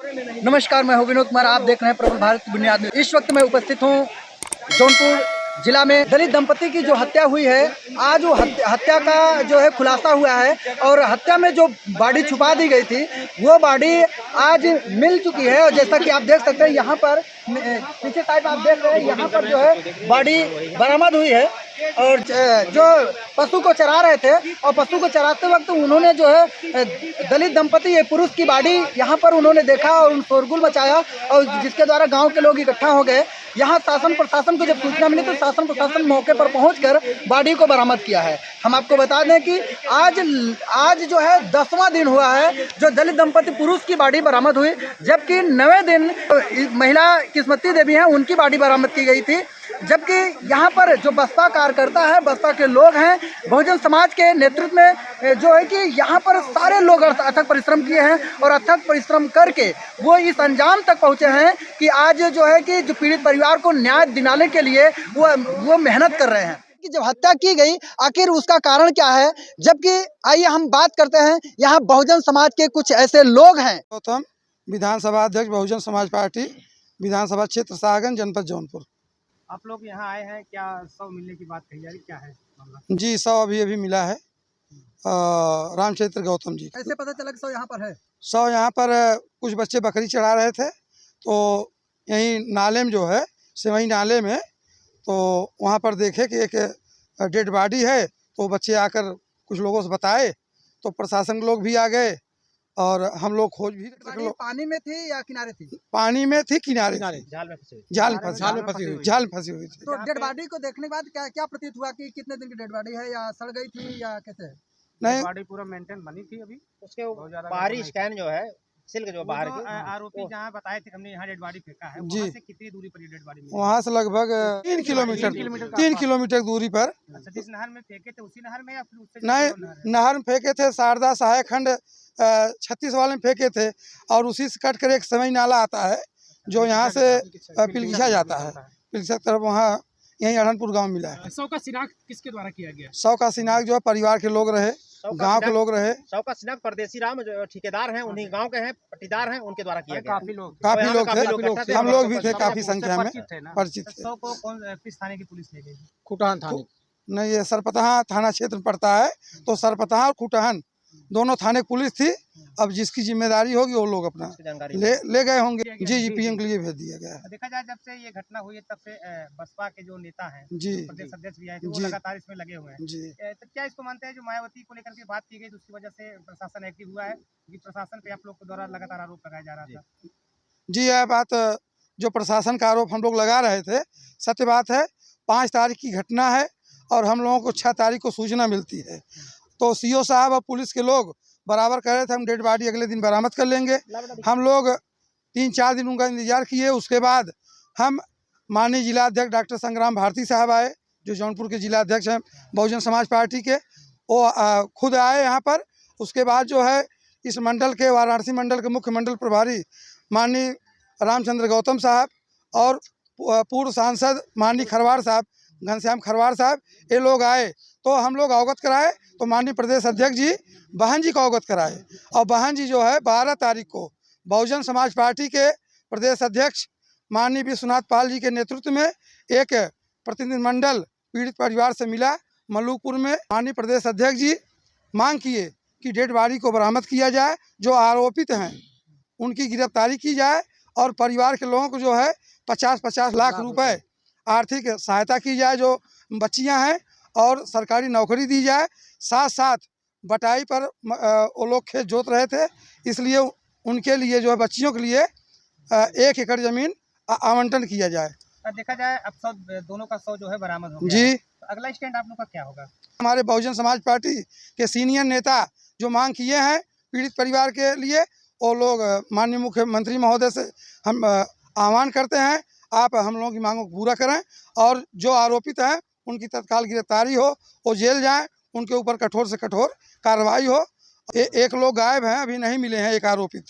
नमस्कार, मैं हूं विनोद कुमार। आप देख रहे हैं प्रबल भारत की बुनियाद में। इस वक्त मैं उपस्थित हूं जौनपुर जिला में। दलित दंपति की जो हत्या हुई है, आज वो हत्या का जो है खुलासा हुआ है और हत्या में जो बॉडी छुपा दी गई थी वो बॉडी आज मिल चुकी है। और जैसा कि आप देख सकते हैं यहाँ पर पीछे साइड आप देख रहे हैं, यहाँ पर जो है बॉडी बरामद हुई है। और जो पशु को चरा रहे थे और पशु को चराते वक्त उन्होंने जो है दलित दंपति ये पुरुष की बॉडी यहाँ पर उन्होंने देखा और शोरगुल मचाया और जिसके द्वारा गांव के लोग इकट्ठा हो गए। यहाँ शासन प्रशासन को जब सूचना मिली तो शासन प्रशासन मौके पर पहुंचकर बॉडी को बरामद किया है। हम आपको बता दें कि आज जो है 10वां दिन हुआ है जो दलित दंपति पुरुष की बॉडी बरामद हुई, जबकि 9वें दिन महिला किस्मती देवी हैं उनकी बॉडी बरामद की गई थी। जबकि यहाँ पर जो बसपा कार्यकर्ता है, बसपा के लोग हैं, बहुजन समाज के नेतृत्व में जो है कि यहाँ पर सारे लोग अथक परिश्रम किए हैं और अथक परिश्रम करके वो इस अंजाम तक पहुँचे हैं कि आज जो है कि जो पीड़ित परिवार को न्याय दिलाने के लिए वो मेहनत कर रहे हैं। कि जब हत्या की गई आखिर उसका कारण क्या है, जबकि आइए हम बात करते हैं यहाँ बहुजन समाज के कुछ ऐसे लोग हैं। गौतम, विधानसभा अध्यक्ष बहुजन समाज पार्टी, विधानसभा क्षेत्र सागन, जनपद जौनपुर। आप लोग यहाँ आए हैं, क्या शव मिलने की बात कही जा रही, क्या है मामला? जी, शव अभी मिला है। रामचरित्र गौतम जी। कैसे पता चला कि शव यहाँ पर है? शव यहाँ पर कुछ बच्चे बकरी चढ़ा रहे थे तो यहीं नाले में जो है सिवई नाले में, तो वहाँ पर देखे कि एक डेड बॉडी है। तो बच्चे आकर कुछ लोगों से बताए तो प्रशासन लोग भी आ गए और हम लोग खोज भी। पानी में थी या किनारे थी? पानी में थी, किनारे जाल में फंसी हुई थी। तो डेड बॉडी को देखने के बाद क्या प्रतीत हुआ कि कितने दिन की डेड बॉडी है या सड़ गई थी या कैसे? नहीं, बॉडी पूरा मेंटेन बनी थी। अभी उसके बाहरी स्कैन जो है सिल्क जो बाहर की आरोपी जहाँ बताए थे हमने यहाँ डेड बॉडी फेंका है, जी, वहाँ से कितनी दूरी पर ये डेड बॉडी मिली? वहाँ से लगभग 3 किलोमीटर दूरी पर। अच्छा, जिस नहर में फेंके थे उसी नहर में या फिर उससे? नहीं, नहर में फेंके थे, शारदा सहायक खंड 36 वाले में फेंके थे और उसी से कट कर एक समय नाला आता है जो यहाँ से पिलखिया जाता है। पिलखिया तरफ वहाँ यहीं अढ़नपुर गांव मिला है। शव का शिनाख्त किसके द्वारा किया गया? शव का शिनाख्त जो है परिवार के लोग रहे, गांव के लोग रहे। शव का शिनाख्त परदेसी राम जो ठेकेदार हैं, उन्हीं गांव के हैं, पट्टीदार हैं, उनके द्वारा किया गया। काफी लोग थे, हम लोग भी थे, काफी संख्या में परिचित थे। शव को कौन किस थाने की पुलिस ले गई? खुटहन थाने। नहीं, ये सरपतहा थाना क्षेत्र पड़ता है, तो सरपतहा और खुटहन दोनों थाने पुलिस थी। अब जिसकी जिम्मेदारी होगी वो लोग अपना ले गए होंगे। जी, पीएम के लिए भेज दिया गया है। देखा जाए जब से ये घटना हुई है तब से बसपा के जो नेता हैं, जी, प्रदेश अध्यक्ष भी आए थे, वो लगातार इसमें लगे हुए हैं। जी, तो क्या इसको मानते हैं जो मायावती को लेकर के बात की गई तो उसकी वजह से प्रशासन एक्टिव हुआ है, क्योंकि प्रशासन पे आप लोग के द्वारा लगातार आरोप लगाया जा रहा था? जी, यह बात जो प्रशासन का आरोप हम लोग लगा रहे थे सत्य बात है। 5 तारीख की घटना है और हम लोगों को 6 तारीख को सूचना मिलती है। तो सीओ साहब और पुलिस के लोग बराबर कह रहे थे हम डेड बॉडी अगले दिन बरामद कर लेंगे। हम लोग 3-4 दिन उनका इंतजार किए। उसके बाद हम माननीय जिला अध्यक्ष डॉक्टर संग्राम भारती साहब आए, जो जौनपुर के जिला अध्यक्ष हैं बहुजन समाज पार्टी के। वो खुद आए यहाँ पर। उसके बाद जो है इस मंडल के, वाराणसी मंडल के मुख्य मंडल प्रभारी माननीय रामचंद्र गौतम साहब और पूर्व सांसद माननीय खरवार साहब, घनश्याम खरवार साहब, ये लोग आए तो हम लोग अवगत कराए। तो माननीय प्रदेश अध्यक्ष जी बहन जी को अवगत कराए और बहन जी जो है 12 तारीख को बहुजन समाज पार्टी के प्रदेश अध्यक्ष माननीय विश्वनाथ पाल जी के नेतृत्व में एक प्रतिनिधिमंडल पीड़ित परिवार से मिला मल्लूपुर में। माननीय प्रदेश अध्यक्ष जी मांग किए कि डेड बॉडी को बरामद किया जाए, जो आरोपित हैं उनकी गिरफ्तारी की जाए और परिवार के लोगों को जो है 50-50 लाख रुपए आर्थिक सहायता की जाए, जो बच्चियां हैं, और सरकारी नौकरी दी जाए। साथ साथ बटाई पर वो लोग खेत जोत रहे थे, इसलिए उनके लिए जो है बच्चियों के लिए 1 एकड़ जमीन आवंटन किया जाए। देखा जाए अब सब दोनों का शव जो है बरामद हो गया जी, है। तो अगला स्टैंड आप लोग का क्या होगा? हमारे बहुजन समाज पार्टी के सीनियर नेता जो मांग किए हैं पीड़ित परिवार के लिए, वो लोग माननीय मुख्यमंत्री महोदय से हम आह्वान करते हैं आप हम लोगों की मांगों को पूरा करें और जो आरोपित हैं उनकी तत्काल गिरफ्तारी हो, वो जेल जाएं, उनके ऊपर कठोर से कठोर कार्रवाई हो। एक लोग गायब हैं, अभी नहीं मिले हैं, एक आरोपित।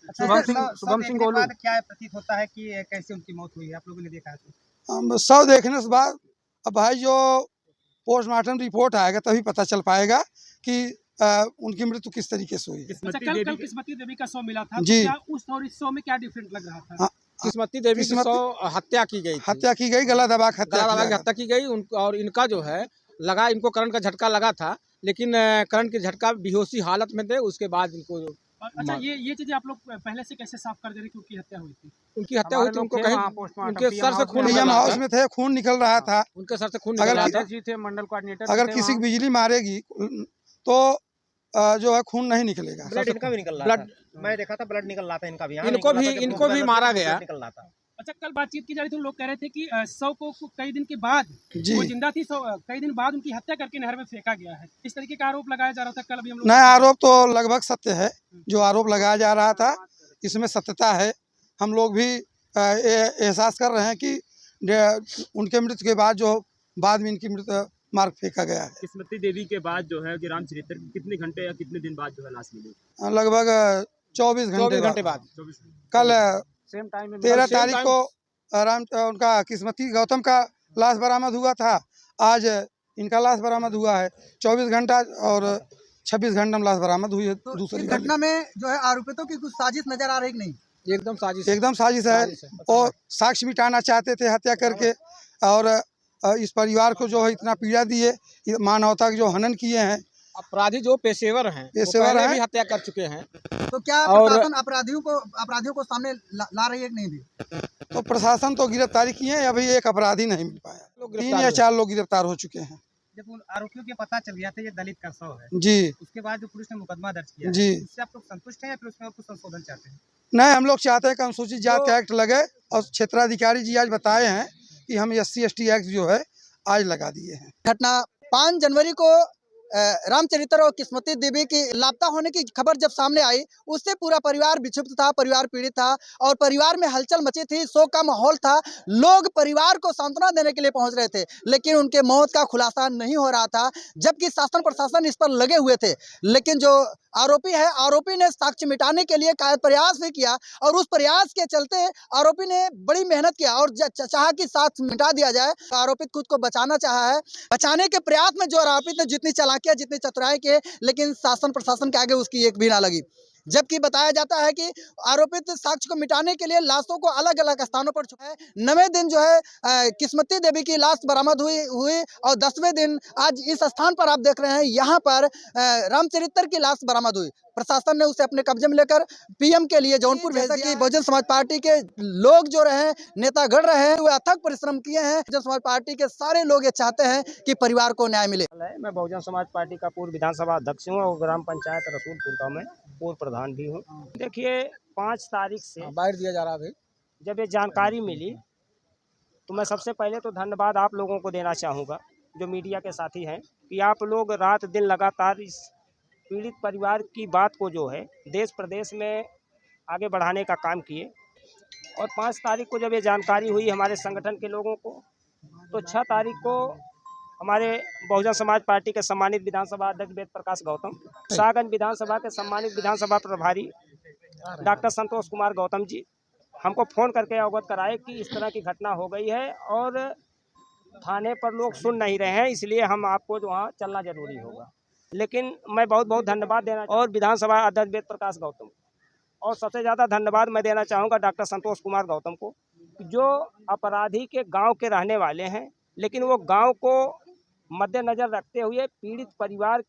शुभम सिंह गोलू। क्या प्रतीत होता है कि कैसे उनकी मौत हुई है, आप लोगों ने देखा है तो? शव देखने से बाद अब भाई जो पोस्टमार्टम रिपोर्ट आएगा तभी पता चल पाएगा कि उनकी मृत्यु किस तरीके से हुई है। अच्छा, कल किस्मती देवी का शो मिला था, जी। तो क्या उस और इस शो में क्या डिफरेंट लग रहा था? हाँ, किस्मती देवी की हत्या की गई थी। हत्या की गई, गला दबा के हत्या गला दबा किया के हत्या की गई और इनका जो है लगा, इनको करंट का झटका लगा था, लेकिन करंट के झटका बेहोशी हालत में थे, उसके बाद इनको अच्छा, ये चीजें आप लोग पहले से कैसे साफ कर दे रहे, क्योंकि हत्या हुई थी? उनकी हत्या हुई थी, उनको कहीं उनके सर से खून निकल पीएम रहा हाउस था, में थे, खून निकल रहा था। उनके सर से खून निकल रहा था। जी थे, मंडल कोऑर्डिनेटर अगर किसी की बिजली मारेगी तो जो है खून नहीं निकलेगा। ब्लड इनका भी निकल रहा था, मैं देखा था ब्लड निकल रहा था इनका भी, इनको भी मारा गया। निकल रहा था। अच्छा, कल बातचीत की जा रही थी, लोग कह रहे थे कि शव को कई दिन के बाद, जी। वो जिंदा थी, कई दिन बाद उनकी हत्या करके नहर में फेंका गया है, इस तरीके का आरोप लगाया जा रहा था कल। अभी हम लोग नया आरोप तो लगभग सत्य है, जो आरोप लगाया जा रहा था इसमें सत्यता है। हम लोग भी एहसास कर रहे हैं कि उनके मृत्यु के बाद में इनकी मृत्यु मार्ग फेंका गया है। किस्मती देवी के बाद जो है कि रामचरित्र कितने घंटे या कितने दिन बाद जो है लाश मिली? लगभग 24 घंटे बाद। कल सेम टाइम में 13 तारीख को उनका किस्मती गौतम का लाश बरामद हुआ था, आज इनका लाश बरामद हुआ है। 24 घंटा और 26 घंटा में लाश बरामद हुई है। तो दूसरी इस घटना में जो है आरोपितों की कुछ साजिश नजर आ रही कि नहीं? एकदम साजिश है और साक्ष्य मिटाना चाहते थे हत्या करके, और इस परिवार को जो है इतना पीड़ा दिए, मानवता के जो हनन किए हैं। अपराधी जो पेशेवर हैं भी हत्या कर चुके हैं। तो क्या प्रशासन अपराधियों को सामने ला रही है कि नहीं भी? तो प्रशासन तो गिरफ्तारी किए हैं, अभी एक अपराधी नहीं मिल पाया। 3 या 4 लोग गिरफ्तार हो चुके हैं। जब उन आरोपियों के पता चल गया था ये दलित का शव है, जी उसके बाद जो पुलिस ने मुकदमा दर्ज किया जी, उससे आप लोग संतुष्ट हैं या फिर उसमें और कुछ संशोधन चाहते हैं? नहीं, हम लोग चाहते हैं कि अनुसूचित जाति का एक्ट लगे, और क्षेत्राधिकारी जी आज बताए हैं कि हम SC/ST एक्ट जो है आज लगा दिए हैं। घटना 5 जनवरी को रामचरित्र और किस्मती देवी की लापता होने की खबर जब सामने आई, उससे पूरा परिवार विक्षिप्त था, परिवार पीड़ित था और परिवार में हलचल मची थी, शोक का माहौल था। लोग परिवार को सांत्वना देने के लिए पहुंच रहे थे, लेकिन उनके मौत का खुलासा नहीं हो रहा था, जबकि शासन प्रशासन इस पर लगे हुए थे। लेकिन जो आरोपी है, आरोपी ने साक्ष्य मिटाने के लिए कायद प्रयास भी किया, और उस प्रयास के चलते आरोपी ने बड़ी मेहनत किया और चाहा कि साक्ष्य मिटा दिया जाए। आरोपित खुद को बचाना चाहा है। बचाने के प्रयास में जो आरोपित ने जितनी चालाकियां, जितनी चतुराई की, लेकिन शासन प्रशासन के आगे उसकी एक भी ना लगी। जबकि बताया जाता है कि आरोपित साक्ष्य को मिटाने के लिए लाशों को अलग अलग स्थानों पर छुपा है। 9वें दिन जो है किस्मती देवी की लाश बरामद हुई और 10वें दिन आज इस स्थान पर आप देख रहे हैं, यहाँ पर रामचरित्र की लाश बरामद हुई। प्रशासन ने उसे अपने कब्जे में लेकर PM के लिए जौनपुर भेज दिया। कि बहुजन समाज पार्टी के लोग जो रहे, नेतागढ़ रहे हैं, वे अथक परिश्रम किए हैं। बहुजन समाज पार्टी के सारे लोग ये चाहते हैं कि परिवार को न्याय मिले। मैं बहुजन समाज पार्टी का पूर्व विधानसभा अध्यक्ष हूँ और ग्राम पंचायत रसूलपुर का मैं पूर्व प्रधान भी हूँ। देखिए, 5 तारीख से बाहर दिया जा रहा है। जब ये जानकारी मिली तो मैं सबसे पहले तो धन्यवाद आप लोगों को देना चाहूँगा, जो मीडिया के साथी हैं, कि आप लोग रात दिन लगातार इस पीड़ित परिवार की बात को जो है देश प्रदेश में आगे बढ़ाने का काम किए। और 5 तारीख को जब ये जानकारी हुई हमारे संगठन के लोगों को, तो 6 तारीख को हमारे बहुजन समाज पार्टी के सम्मानित विधानसभा अध्यक्ष वेद प्रकाश गौतम, शाहगंज विधानसभा के सम्मानित विधानसभा प्रभारी डॉक्टर संतोष कुमार गौतम जी हमको फ़ोन करके अवगत कराए कि इस तरह की घटना हो गई है और थाने पर लोग सुन नहीं रहे हैं, इसलिए हम आपको जो वहाँ चलना जरूरी होगा। लेकिन मैं बहुत बहुत धन्यवाद देना और विधानसभा अध्यक्ष वेद प्रकाश गौतम, और सबसे ज़्यादा धन्यवाद मैं देना चाहूँगा डॉक्टर संतोष कुमार गौतम को, जो अपराधी के गांव के रहने वाले हैं, लेकिन वो गांव को मद्देनज़र रखते हुए पीड़ित परिवार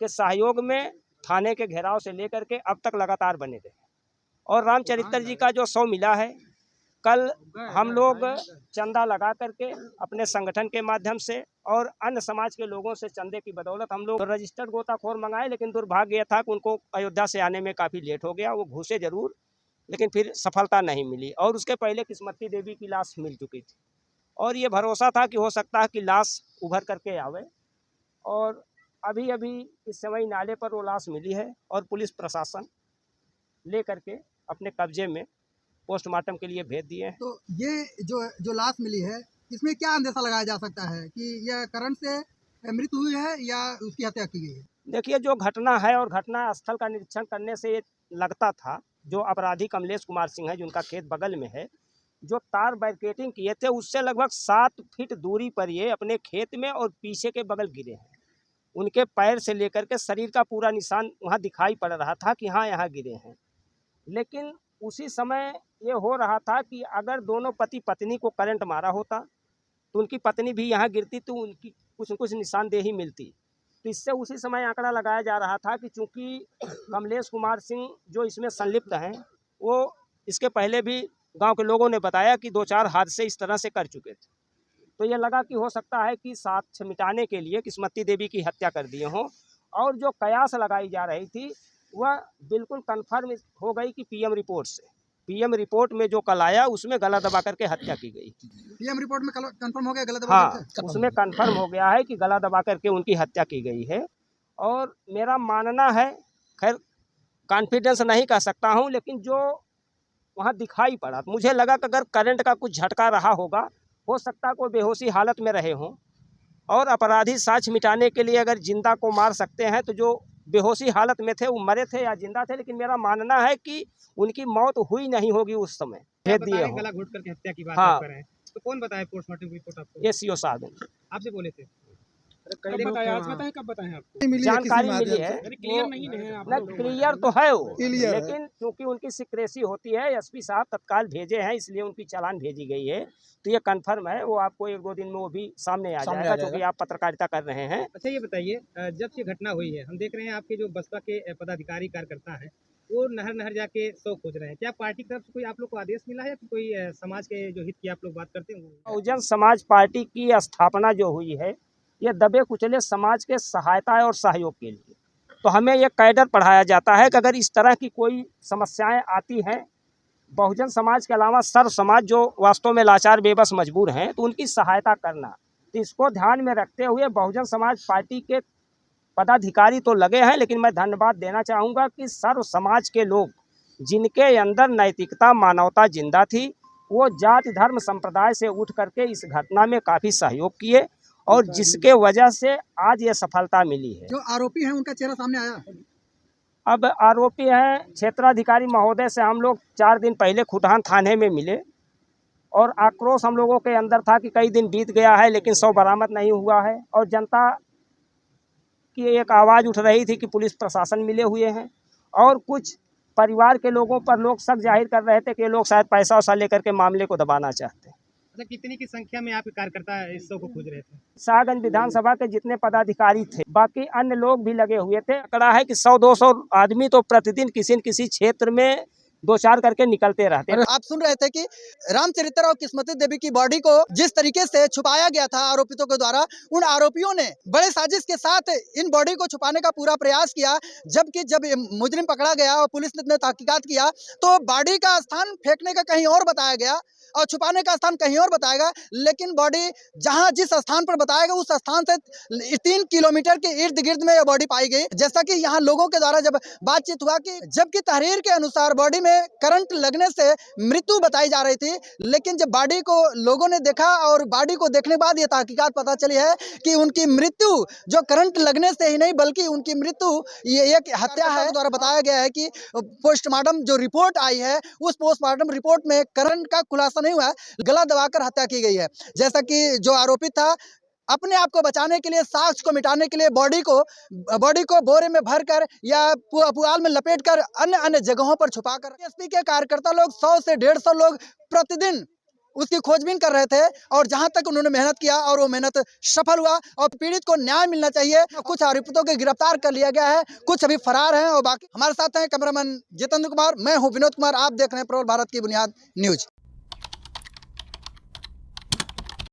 के सहयोग में थाने के घेराव से लेकर के अब तक लगातार बने रहे। और रामचरित्र जी का जो शव मिला है, कल हम लोग चंदा लगा करके अपने संगठन के माध्यम से और अन्य समाज के लोगों से चंदे की बदौलत हम लोग रजिस्टर्ड गोताखोर मंगाए, लेकिन दुर्भाग्य यह था कि उनको अयोध्या से आने में काफ़ी लेट हो गया। वो घुसे जरूर, लेकिन फिर सफलता नहीं मिली, और उसके पहले किस्मती देवी की लाश मिल चुकी थी और ये भरोसा था कि हो सकता है कि लाश उभर करके आवे। और अभी अभी इस समय नाले पर वो लाश मिली है और पुलिस प्रशासन ले करके अपने कब्जे में पोस्टमार्टम के लिए भेज दिए हैं। तो ये जो लाश मिली है, इसमें क्या अंदेशा लगाया जा सकता है कि यह करंट से मृत्यु हुई है या उसकी हत्या की गई है? देखिए, जो घटना है और घटना स्थल का निरीक्षण करने से ये लगता था, जो अपराधी कमलेश कुमार सिंह है, जिनका खेत बगल में है, जो तार बैरिकेडिंग किए थे उससे लगभग 7 फीट दूरी पर ये अपने खेत में और पीछे के बगल गिरे हैं। उनके पैर से लेकर के शरीर का पूरा निशान वहाँ दिखाई पड़ रहा था कि हाँ यहाँ गिरे हैं। लेकिन उसी समय ये हो रहा था कि अगर दोनों पति पत्नी को करंट मारा होता तो उनकी पत्नी भी यहाँ गिरती तो उनकी कुछ न कुछ निशानदेही मिलती। तो इससे उसी समय आंकड़ा लगाया जा रहा था कि चूंकि कमलेश कुमार सिंह जो इसमें संलिप्त हैं, वो इसके पहले भी गांव के लोगों ने बताया कि 2-4 हादसे इस तरह से कर चुके थे। तो ये लगा कि हो सकता है कि साक्ष्य मिटाने के लिए किस्मती देवी की हत्या कर दिए हों। और जो कयास लगाई जा रही थी वह बिल्कुल कन्फर्म हो गई कि पीएम रिपोर्ट से। पीएम रिपोर्ट में जो कल आया उसमें गला दबा करके हत्या की गई। पीएम रिपोर्ट में कंफर्म हो गया गलत? हाँ, उसमें कंफर्म हो गया है कि गला दबा करके उनकी हत्या की गई है। और मेरा मानना है, खैर कॉन्फिडेंस नहीं कह सकता हूँ, लेकिन जो वहाँ दिखाई पड़ा मुझे लगा कि अगर करंट का कुछ झटका रहा होगा, हो सकता है कोई बेहोशी हालत में रहे हों। और अपराधी साक्ष्य मिटाने के लिए अगर जिंदा को मार सकते हैं तो जो बेहोशी हालत में थे वो मरे थे या जिंदा थे, लेकिन मेरा मानना है कि उनकी मौत हुई नहीं होगी उस समय, भेज दिए हों। गला घोट करके हत्या की बात हाँ। आप कर रहे हैं, तो कौन बताया पोस्टमार्टम रिपोर्ट आपको? ये सीओ साहब हैं। आपसे बोले थे? कब बताया, आज बताया कब बताया आपको? जानकारी मिली है, क्लियर नहीं है आप नहीं लोग? क्लियर तो है वो, क्लियर है। लेकिन क्योंकि उनकी सिक्रेसी होती है, एसपी साहब तत्काल भेजे हैं इसलिए उनकी चालान भेजी गई है। तो ये कंफर्म है, वो आपको 1-2 दिन में वो भी सामने आ जाएगा, क्योंकि आप पत्रकारिता कर रहे हैं। अच्छा ये बताइए, जब से घटना हुई है हम देख रहे हैं आपके जो बसपा के पदाधिकारी कार्यकर्ता हैं वो नहर जाके शव खोज रहे हैं। क्या पार्टी की तरफ से कोई आप लोग को आदेश मिला है कि कोई समाज के जो हित की आप लोग बात करते हैं? बहुजन समाज पार्टी की स्थापना जो हुई है ये दबे कुचले समाज के सहायता और सहयोग के लिए। तो हमें ये कैडर पढ़ाया जाता है कि अगर इस तरह की कोई समस्याएं आती हैं, बहुजन समाज के अलावा सर्व समाज जो वास्तव में लाचार बेबस मजबूर हैं, तो उनकी सहायता करना। तो इसको ध्यान में रखते हुए बहुजन समाज पार्टी के पदाधिकारी तो लगे हैं, लेकिन मैं धन्यवाद देना चाहूँगा कि सर्व समाज के लोग जिनके अंदर नैतिकता मानवता जिंदा थी, वो जाति धर्म संप्रदाय से उठ करके इस घटना में काफ़ी सहयोग किए और जिसके वजह से आज ये सफलता मिली है। जो आरोपी हैं उनका चेहरा सामने आया? अब आरोपी हैं क्षेत्राधिकारी महोदय से हम लोग 4 दिन पहले खुटहान थाने में मिले और आक्रोश हम लोगों के अंदर था कि कई दिन बीत गया है लेकिन शव बरामद नहीं हुआ है। और जनता की एक आवाज़ उठ रही थी कि पुलिस प्रशासन मिले हुए हैं और कुछ परिवार के लोगों पर लोग शक जाहिर कर रहे थे कि ये लोग शायद पैसा वैसा लेकर के मामले को दबाना चाहते हैं। अच्छा कितनी की संख्या में आपके कार्यकर्ता इस शव को खोज रहे थे? शाहगंज विधानसभा के जितने पदाधिकारी थे, बाकी अन्य लोग भी लगे हुए थे। आंकड़ा है कि 100-200 आदमी तो प्रतिदिन किसी न किसी क्षेत्र में 2-4 करके निकलते रहते हैं। आप सुन रहे थे कि रामचरित्र और किस्मती देवी की बॉडी को जिस तरीके से छुपाया गया था आरोपितों के द्वारा, उन आरोपियों ने बड़े साजिश के साथ इन बॉडी को छुपाने का पूरा प्रयास किया। जबकि जब मुजरिम पकड़ा गया और पुलिस ने तहकीकात किया तो बॉडी का स्थान फेंकने का कहीं और बताया गया और छुपाने का स्थान कहीं और बताएगा, लेकिन बॉडी जहां जिस स्थान पर बताएगा उस स्थान से 3 किलोमीटर के इर्द गिर्द में यह बॉडी पाई गई। जैसा कि यहाँ लोगों के द्वारा जब बातचीत हुआ कि जबकि तहरीर के अनुसार बॉडी में करंट लगने से मृत्यु बताई जा रही थी, लेकिन जब बॉडी को लोगों ने देखा और बॉडी को देखने बाद यह तहकीकात पता चली है कि उनकी मृत्यु जो करंट लगने से ही नहीं बल्कि उनकी मृत्यु ये एक हत्या है। द्वारा बताया गया है कि पोस्टमार्टम जो रिपोर्ट आई है उस पोस्टमार्टम रिपोर्ट में करंट का खुलासा नहीं हुआ है, गला दबाकर हत्या की गई है। जैसा कि जो आरोपी था अपने आप को बचाने के लिए, साक्ष्य को मिटाने के लिए बॉडी को बोरे में भरकर या पुआल में लपेटकर अन्य जगहों पर छुपाकर एसपी के कार्यकर्ता लोग 100 से 150 लोग प्रतिदिन उसकी खोजबीन कर रहे थे और जहां तक उन्होंने मेहनत किया और वो मेहनत सफल हुआ और पीड़ित को न्याय मिलना चाहिए। कुछ आरोपितों को गिरफ्तार कर लिया गया है, कुछ अभी फरार हैं और बाकी हमारे साथ हैं कैमरामैन जितेंद्र कुमार, मैं हूं विनोद कुमार, आप देख रहे हैं प्रबल भारत की बुनियाद न्यूज।